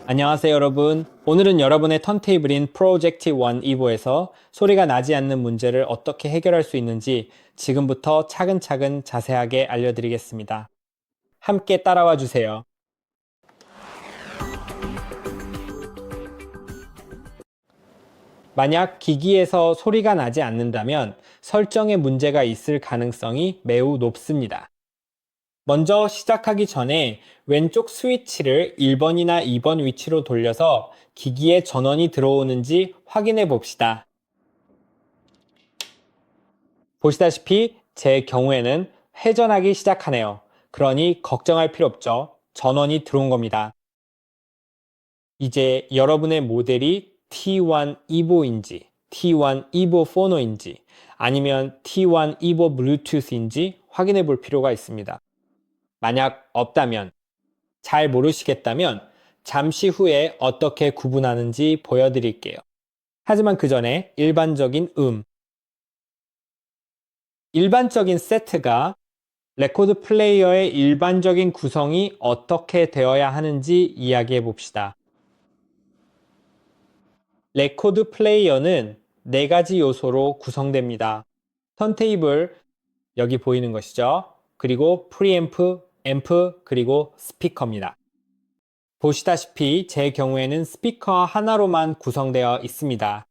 안녕하세요 여러분. 오늘은 여러분의 턴테이블인 프로젝트 1 이보에서 소리가 나지 않는 문제를 어떻게 해결할 수 있는지 지금부터 차근차근 자세하게 알려드리겠습니다. 함께 따라와 주세요. 만약 기기에서 소리가 나지 않는다면 설정에 문제가 있을 가능성이 매우 높습니다. 먼저 시작하기 전에 왼쪽 스위치를 1번이나 2번 위치로 돌려서 기기에 전원이 들어오는지 확인해 봅시다. 보시다시피 제 경우에는 회전하기 시작하네요. 그러니 걱정할 필요 없죠. 전원이 들어온 겁니다. 이제 여러분의 모델이 T1 이보인지 T1 이보 포노인지 아니면 T1 이보 블루투스인지 확인해 볼 필요가 있습니다. 만약 없다면, 잘 모르시겠다면 잠시 후에 어떻게 구분하는지 보여드릴게요. 하지만 그 전에 일반적인 세트가 레코드 플레이어의 일반적인 구성이 어떻게 되어야 하는지 이야기해 봅시다. 레코드 플레이어는 4가지 요소로 구성됩니다. 턴테이블, 여기 보이는 것이죠. 그리고 프리앰프, 앰프, 그리고 스피커입니다. 보시다시피 제 경우에는 스피커 하나로만 구성되어 있습니다.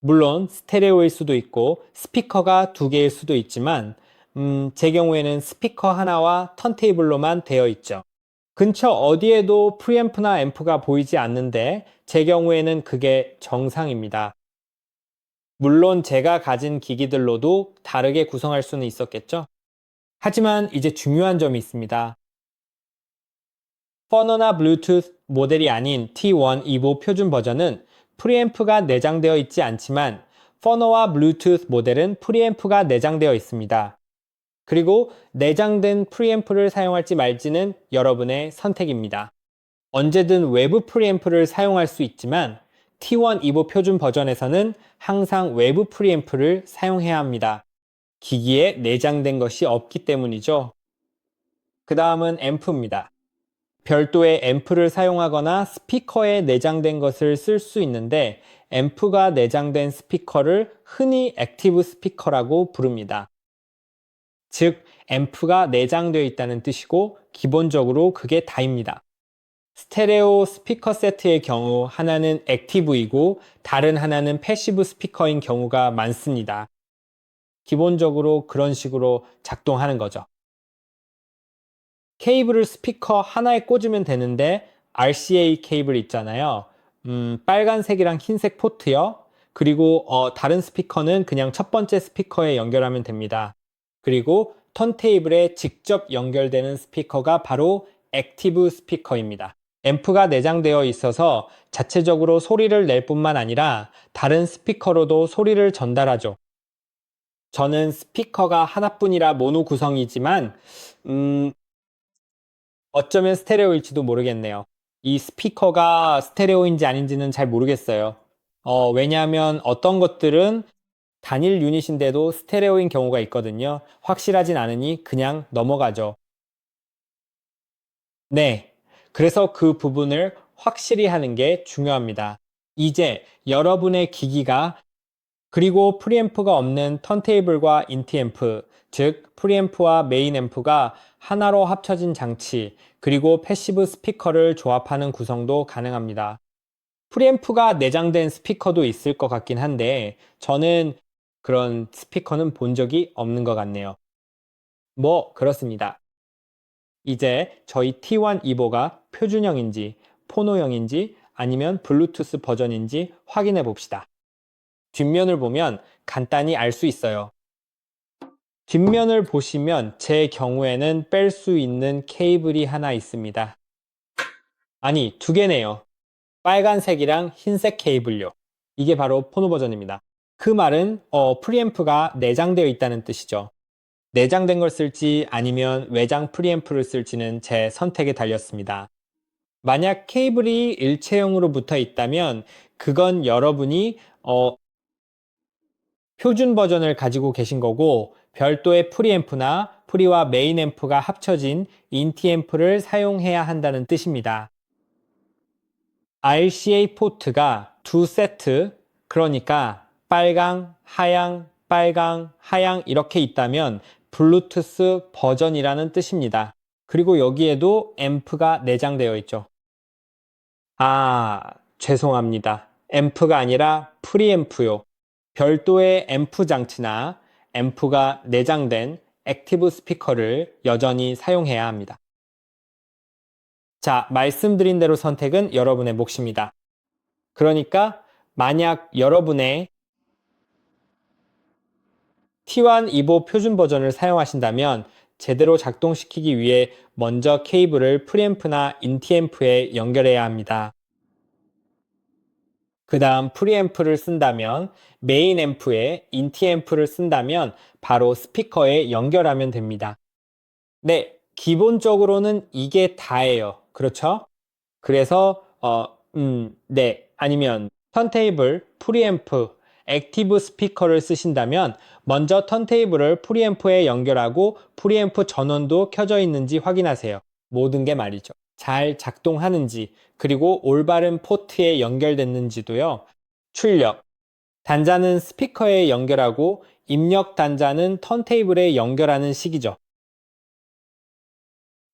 물론 스테레오일 수도 있고 스피커가 2개일 수도 있지만 제 경우에는 스피커 하나와 턴테이블로만 되어 있죠. 근처 어디에도 프리앰프나 앰프가 보이지 않는데 제 경우에는 그게 정상입니다. 물론 제가 가진 기기들로도 다르게 구성할 수는 있었겠죠. 하지만 이제 중요한 점이 있습니다. 퍼너나 블루투스 모델이 아닌 T1 이보 표준 버전은 프리앰프가 내장되어 있지 않지만 퍼너와 블루투스 모델은 프리앰프가 내장되어 있습니다. 그리고 내장된 프리앰프를 사용할지 말지는 여러분의 선택입니다. 언제든 외부 프리앰프를 사용할 수 있지만 T1 이보 표준 버전에서는 항상 외부 프리앰프를 사용해야 합니다. 기기에 내장된 것이 없기 때문이죠. 그 다음은 앰프입니다. 별도의 앰프를 사용하거나 스피커에 내장된 것을 쓸 수 있는데 앰프가 내장된 스피커를 흔히 액티브 스피커라고 부릅니다. 즉, 앰프가 내장되어 있다는 뜻이고 기본적으로 그게 다입니다. 스테레오 스피커 세트의 경우 하나는 액티브이고 다른 하나는 패시브 스피커인 경우가 많습니다. 기본적으로 그런 식으로 작동하는 거죠. 케이블을 스피커 하나에 꽂으면 되는데 RCA 케이블 있잖아요. 빨간색이랑 흰색 포트요. 그리고 다른 스피커는 그냥 첫 번째 스피커에 연결하면 됩니다. 그리고 턴테이블에 직접 연결되는 스피커가 바로 액티브 스피커입니다. 앰프가 내장되어 있어서 자체적으로 소리를 낼 뿐만 아니라 다른 스피커로도 소리를 전달하죠. 저는 스피커가 하나뿐이라 모노 구성이지만 어쩌면 스테레오일지도 모르겠네요. 이 스피커가 스테레오인지 아닌지는 잘 모르겠어요. 왜냐하면 어떤 것들은 단일 유닛인데도 스테레오인 경우가 있거든요. 확실하진 않으니 그냥 넘어가죠. 네. 그래서 그 부분을 확실히 하는 게 중요합니다. 이제 여러분의 기기가 그리고 프리앰프가 없는 턴테이블과 인티앰프, 즉 프리앰프와 메인 앰프가 하나로 합쳐진 장치, 그리고 패시브 스피커를 조합하는 구성도 가능합니다. 프리앰프가 내장된 스피커도 있을 것 같긴 한데 저는 그런 스피커는 본 적이 없는 것 같네요. 뭐 그렇습니다. 이제 저희 T1 이보가 표준형인지 포노형인지 아니면 블루투스 버전인지 확인해 봅시다. 뒷면을 보면 간단히 알 수 있어요. 뒷면을 보시면 제 경우에는 뺄 수 있는 케이블이 하나 있습니다. 아니, 2개네요. 빨간색이랑 흰색 케이블요. 이게 바로 포노 버전입니다. 그 말은 프리앰프가 내장되어 있다는 뜻이죠. 내장된 걸 쓸지 아니면 외장 프리앰프를 쓸지는 제 선택에 달렸습니다. 만약 케이블이 일체형으로 붙어 있다면 그건 여러분이 표준 버전을 가지고 계신 거고 별도의 프리앰프나 프리와 메인 앰프가 합쳐진 인티 앰프를 사용해야 한다는 뜻입니다. RCA 포트가 두 세트, 그러니까 빨강, 하양, 빨강, 하양 이렇게 있다면 블루투스 버전이라는 뜻입니다. 그리고 여기에도 앰프가 내장되어 있죠. 아, 죄송합니다. 앰프가 아니라 프리앰프요. 별도의 앰프 장치나 앰프가 내장된 액티브 스피커를 여전히 사용해야 합니다. 자, 말씀드린 대로 선택은 여러분의 몫입니다. 그러니까 만약 여러분의 T1 EVO 표준 버전을 사용하신다면 제대로 작동시키기 위해 먼저 케이블을 프리앰프나 인티앰프에 연결해야 합니다. 그 다음 프리앰프를 쓴다면 메인 앰프에 인티앰프를 쓴다면 바로 스피커에 연결하면 됩니다. 네, 기본적으로는 이게 다예요. 그렇죠? 그래서 네, 아니면 턴테이블, 프리앰프, 액티브 스피커를 쓰신다면 먼저 턴테이블을 프리앰프에 연결하고 프리앰프 전원도 켜져 있는지 확인하세요. 모든 게 말이죠. 잘 작동하는지, 그리고 올바른 포트에 연결됐는지도요. 출력, 단자는 스피커에 연결하고 입력 단자는 턴테이블에 연결하는 식이죠.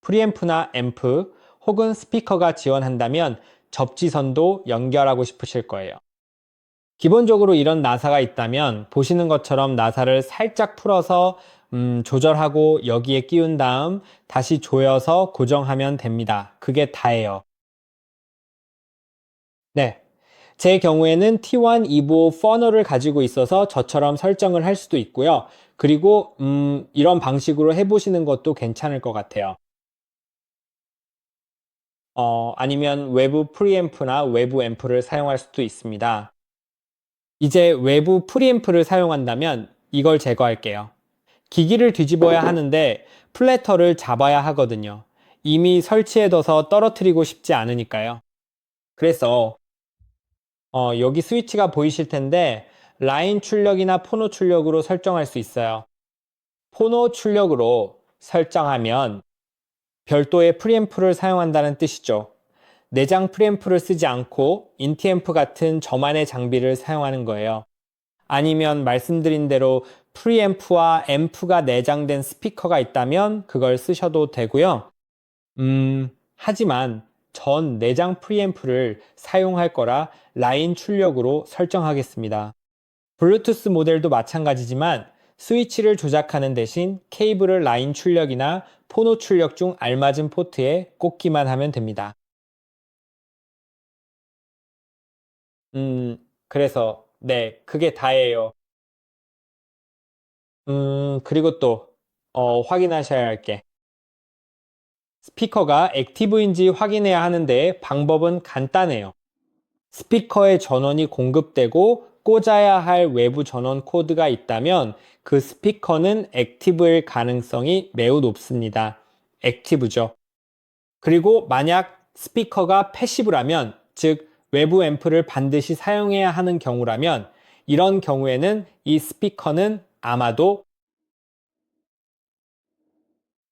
프리앰프나 앰프 혹은 스피커가 지원한다면 접지선도 연결하고 싶으실 거예요. 기본적으로 이런 나사가 있다면 보시는 것처럼 나사를 살짝 풀어서 조절하고 여기에 끼운 다음 다시 조여서 고정하면 됩니다. 그게 다예요. 네. 제 경우에는 T1 EVO 퍼널을 가지고 있어서 저처럼 설정을 할 수도 있고요. 그리고 이런 방식으로 해보시는 것도 괜찮을 것 같아요. 아니면 외부 프리앰프나 외부 앰프를 사용할 수도 있습니다. 이제 외부 프리앰프를 사용한다면 이걸 제거할게요. 기기를 뒤집어야 하는데 플래터를 잡아야 하거든요. 이미 설치해둬서 떨어뜨리고 싶지 않으니까요. 그래서 여기 스위치가 보이실 텐데 라인 출력이나 포노 출력으로 설정할 수 있어요. 포노 출력으로 설정하면 별도의 프리앰프를 사용한다는 뜻이죠. 내장 프리앰프를 쓰지 않고 인티앰프 같은 저만의 장비를 사용하는 거예요. 아니면 말씀드린 대로 프리앰프와 앰프가 내장된 스피커가 있다면 그걸 쓰셔도 되고요. 하지만 전 내장 프리앰프를 사용할 거라 라인 출력으로 설정하겠습니다. 블루투스 모델도 마찬가지지만 스위치를 조작하는 대신 케이블을 라인 출력이나 포노 출력 중 알맞은 포트에 꽂기만 하면 됩니다. 그래서 네, 그게 다예요. 그리고 또 확인하셔야 할 게 스피커가 액티브인지 확인해야 하는데 방법은 간단해요. 스피커에 전원이 공급되고 꽂아야 할 외부 전원 코드가 있다면 그 스피커는 액티브일 가능성이 매우 높습니다. 액티브죠. 그리고 만약 스피커가 패시브라면, 즉 외부 앰프를 반드시 사용해야 하는 경우라면 이런 경우에는 이 스피커는 아마도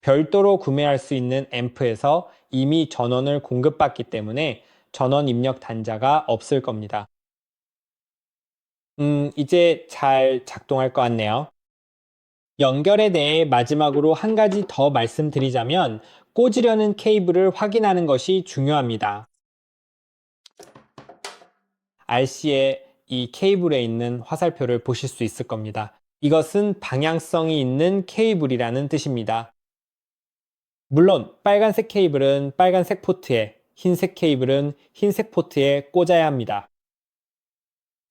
별도로 구매할 수 있는 앰프에서 이미 전원을 공급받기 때문에 전원 입력 단자가 없을 겁니다. 이제 잘 작동할 것 같네요. 연결에 대해 마지막으로 한 가지 더 말씀드리자면 꽂으려는 케이블을 확인하는 것이 중요합니다. RC의 이 케이블에 있는 화살표를 보실 수 있을 겁니다. 이것은 방향성이 있는 케이블이라는 뜻입니다. 물론 빨간색 케이블은 빨간색 포트에, 흰색 케이블은 흰색 포트에 꽂아야 합니다.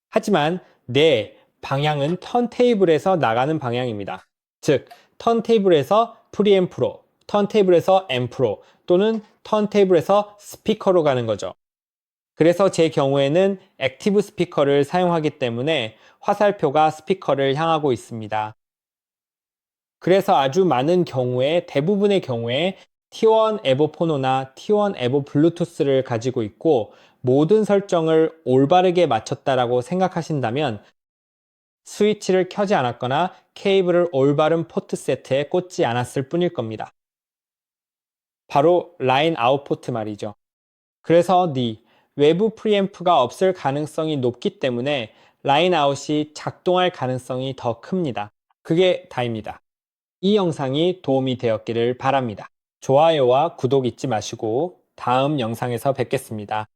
하지만 내 방향은 턴테이블에서 나가는 방향입니다. 즉, 턴테이블에서 프리앰프로, 턴테이블에서 앰프로, 또는 턴테이블에서 스피커로 가는 거죠. 그래서 제 경우에는 액티브 스피커를 사용하기 때문에 화살표가 스피커를 향하고 있습니다. 그래서 아주 많은 경우에, 대부분의 경우에 T1 에보 포노나 T1 에보 블루투스를 가지고 있고 모든 설정을 올바르게 맞췄다라고 생각하신다면 스위치를 켜지 않았거나 케이블을 올바른 포트 세트에 꽂지 않았을 뿐일 겁니다. 바로 라인 아웃 포트 말이죠. 그래서 네 외부 프리앰프가 없을 가능성이 높기 때문에 라인아웃이 작동할 가능성이 더 큽니다. 그게 다입니다. 이 영상이 도움이 되었기를 바랍니다. 좋아요와 구독 잊지 마시고 다음 영상에서 뵙겠습니다.